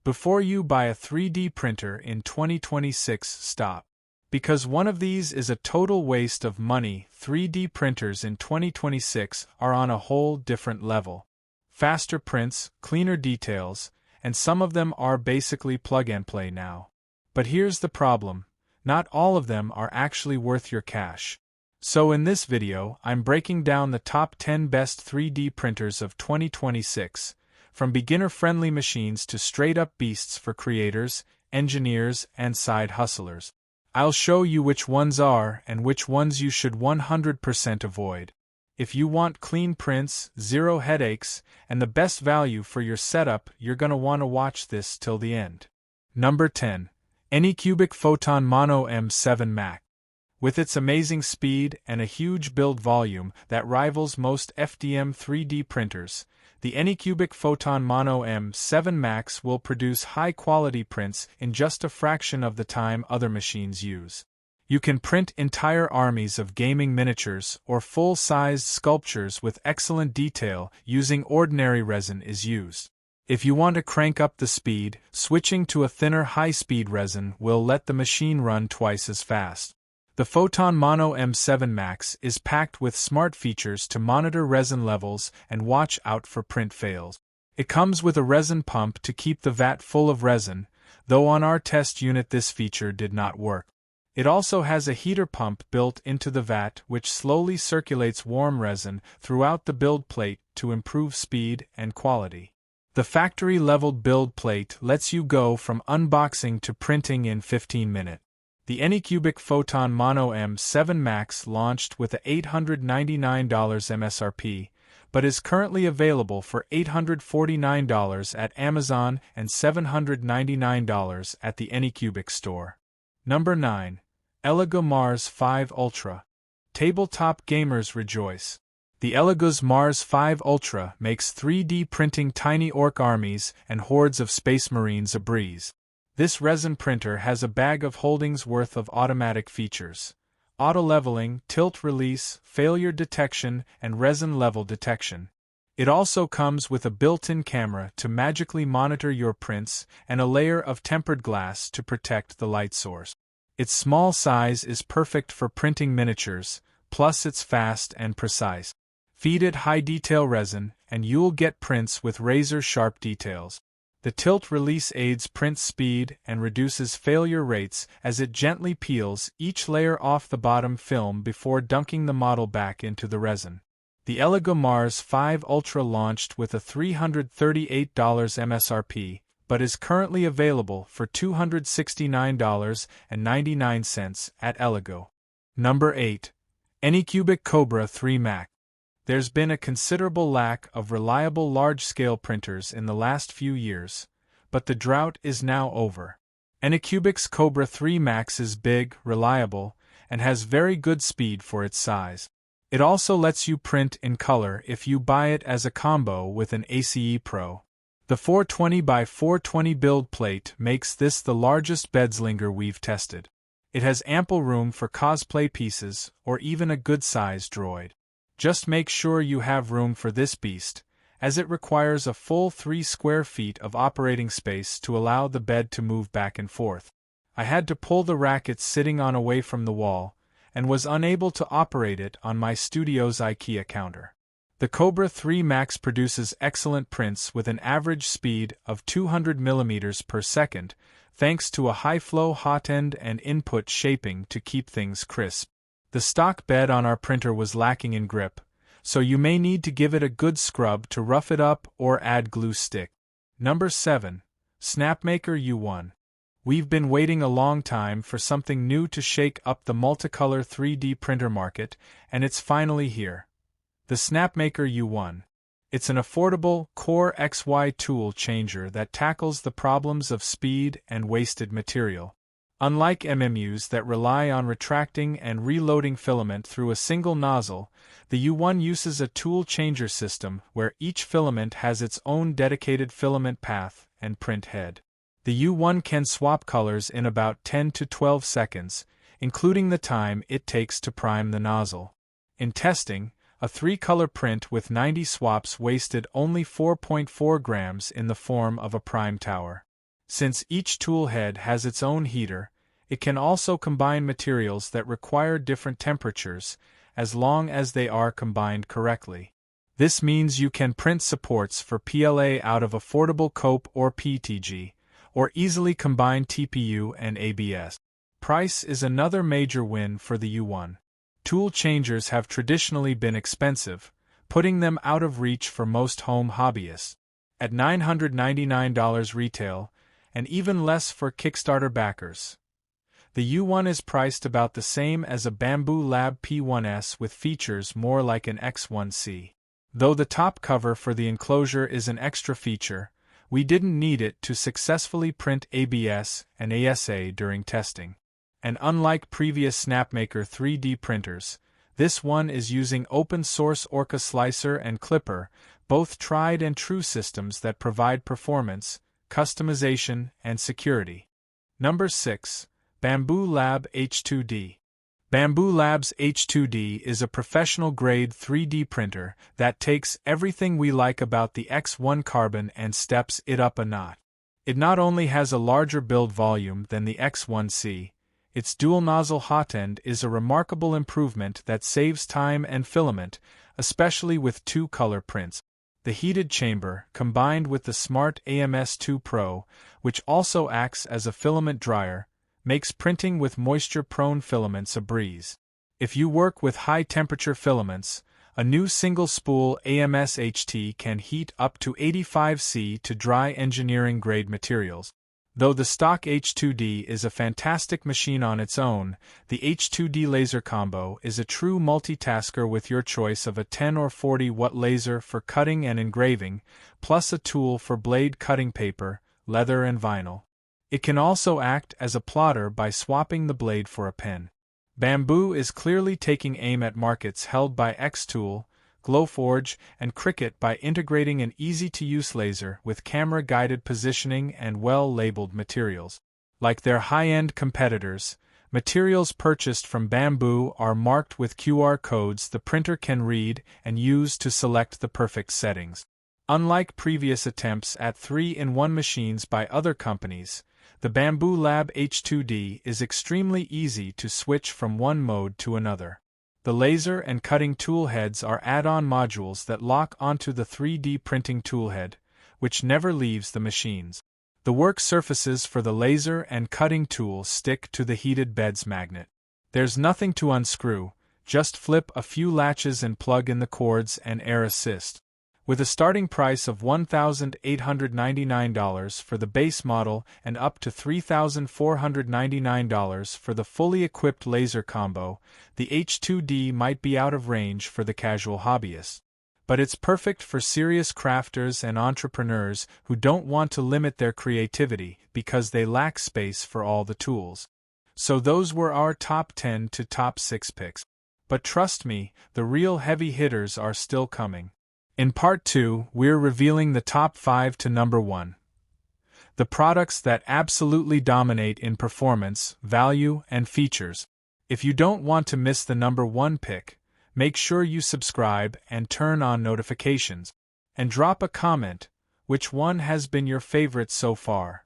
Before you buy a 3D printer in 2026, stop. Because one of these is a total waste of money. 3D printers in 2026 are on a whole different level. Faster prints, cleaner details, and some of them are basically plug and play now. But here's the problem, not all of them are actually worth your cash. So in this video, I'm breaking down the top 10 best 3D printers of 2026, from beginner-friendly machines to straight-up beasts for creators, engineers, and side hustlers. I'll show you which ones are and which ones you should 100% avoid. If you want clean prints, zero headaches, and the best value for your setup, you're gonna want to watch this till the end. Number 10. Anycubic Photon Mono M7 Max. With its amazing speed and a huge build volume that rivals most FDM 3D printers, the Anycubic Photon Mono M7 Max will produce high-quality prints in just a fraction of the time other machines use. You can print entire armies of gaming miniatures or full-sized sculptures with excellent detail using ordinary resin is used. If you want to crank up the speed, switching to a thinner high-speed resin will let the machine run twice as fast. The Photon Mono M7 Max is packed with smart features to monitor resin levels and watch out for print fails. It comes with a resin pump to keep the vat full of resin, though on our test unit this feature did not work. It also has a heater pump built into the vat which slowly circulates warm resin throughout the build plate to improve speed and quality. The factory-leveled build plate lets you go from unboxing to printing in 15 minutes. The Anycubic Photon Mono M7 Max launched with a $899 MSRP, but is currently available for $849 at Amazon and $799 at the Anycubic store. Number 9. Elegoo Mars 5 Ultra. Tabletop gamers rejoice. The Elegoo Mars 5 Ultra makes 3D printing tiny orc armies and hordes of space marines a breeze. This resin printer has a bag of holdings worth of automatic features: auto-leveling, tilt release, failure detection, and resin level detection. It also comes with a built-in camera to magically monitor your prints and a layer of tempered glass to protect the light source. Its small size is perfect for printing miniatures, plus it's fast and precise. Feed it high-detail resin, and you'll get prints with razor-sharp details. The tilt release aids print speed and reduces failure rates as it gently peels each layer off the bottom film before dunking the model back into the resin. The Elegoo Mars 5 Ultra launched with a $338 MSRP, but is currently available for $269.99 at Elegoo. Number 8. Anycubic Cobra 3 Max. There's been a considerable lack of reliable large-scale printers in the last few years, but the drought is now over. Anycubic's Cobra 3 Max is big, reliable, and has very good speed for its size. It also lets you print in color if you buy it as a combo with an ACE Pro. The 420 by 420 build plate makes this the largest bedslinger we've tested. It has ample room for cosplay pieces or even a good-sized droid. Just make sure you have room for this beast, as it requires a full 3 square feet of operating space to allow the bed to move back and forth. I had to pull the rack it's sitting on away from the wall, and was unable to operate it on my studio's IKEA counter. The Cobra 3 Max produces excellent prints with an average speed of 200 mm per second, thanks to a high-flow hot end and input shaping to keep things crisp. The stock bed on our printer was lacking in grip, so you may need to give it a good scrub to rough it up or add glue stick. Number 7. Snapmaker U1. We've been waiting a long time for something new to shake up the multicolor 3D printer market, and it's finally here. The Snapmaker U1. It's an affordable Core XY tool changer that tackles the problems of speed and wasted material. Unlike MMUs that rely on retracting and reloading filament through a single nozzle, the U1 uses a tool changer system where each filament has its own dedicated filament path and print head. The U1 can swap colors in about 10 to 12 seconds, including the time it takes to prime the nozzle. In testing, a 3-color print with 90 swaps wasted only 4.4 grams in the form of a prime tower. Since each tool head has its own heater, it can also combine materials that require different temperatures, as long as they are combined correctly. This means you can print supports for PLA out of affordable COPE or PETG, or easily combine TPU and ABS. Price is another major win for the U1. Tool changers have traditionally been expensive, putting them out of reach for most home hobbyists. At $999 retail, and even less for Kickstarter backers. The U1 is priced about the same as a Bambu Lab P1S with features more like an X1C. Though the top cover for the enclosure is an extra feature, we didn't need it to successfully print ABS and ASA during testing. And unlike previous Snapmaker 3D printers, this one is using open-source Orca Slicer and Clipper, both tried and true systems that provide performance, customization, and security. Number 6. Bambu Lab H2D. Bambu Lab's H2D is a professional-grade 3D printer that takes everything we like about the X1 Carbon and steps it up a notch. It not only has a larger build volume than the X1C, its dual-nozzle hot end is a remarkable improvement that saves time and filament, especially with two-color prints. The heated chamber, combined with the Smart AMS2 Pro, which also acts as a filament dryer, makes printing with moisture-prone filaments a breeze. If you work with high-temperature filaments, a new single-spool AMS HT can heat up to 85°C to dry engineering-grade materials. Though the stock H2D is a fantastic machine on its own, the H2D laser combo is a true multitasker with your choice of a 10 or 40-watt laser for cutting and engraving, plus a tool for blade cutting paper, leather and vinyl. It can also act as a plotter by swapping the blade for a pen. Bambu is clearly taking aim at markets held by Xtool, Glowforge, and Cricut by integrating an easy-to-use laser with camera-guided positioning and well-labeled materials. Like their high-end competitors, materials purchased from Bambu are marked with QR codes the printer can read and use to select the perfect settings. Unlike previous attempts at 3-in-1 machines by other companies, the Bambu Lab H2D is extremely easy to switch from one mode to another. The laser and cutting tool heads are add-on modules that lock onto the 3D printing toolhead, which never leaves the machines. The work surfaces for the laser and cutting tools stick to the heated bed's magnet. There's nothing to unscrew, just flip a few latches and plug in the cords and air assist. With a starting price of $1,899 for the base model and up to $3,499 for the fully equipped laser combo, the H2D might be out of range for the casual hobbyist. But it's perfect for serious crafters and entrepreneurs who don't want to limit their creativity because they lack space for all the tools. So those were our top 10 to top 6 picks. But trust me, the real heavy hitters are still coming. In Part 2, we're revealing the top 5 to number 1. The products that absolutely dominate in performance, value, and features. If you don't want to miss the number 1 pick, make sure you subscribe and turn on notifications. And drop a comment, which one has been your favorite so far.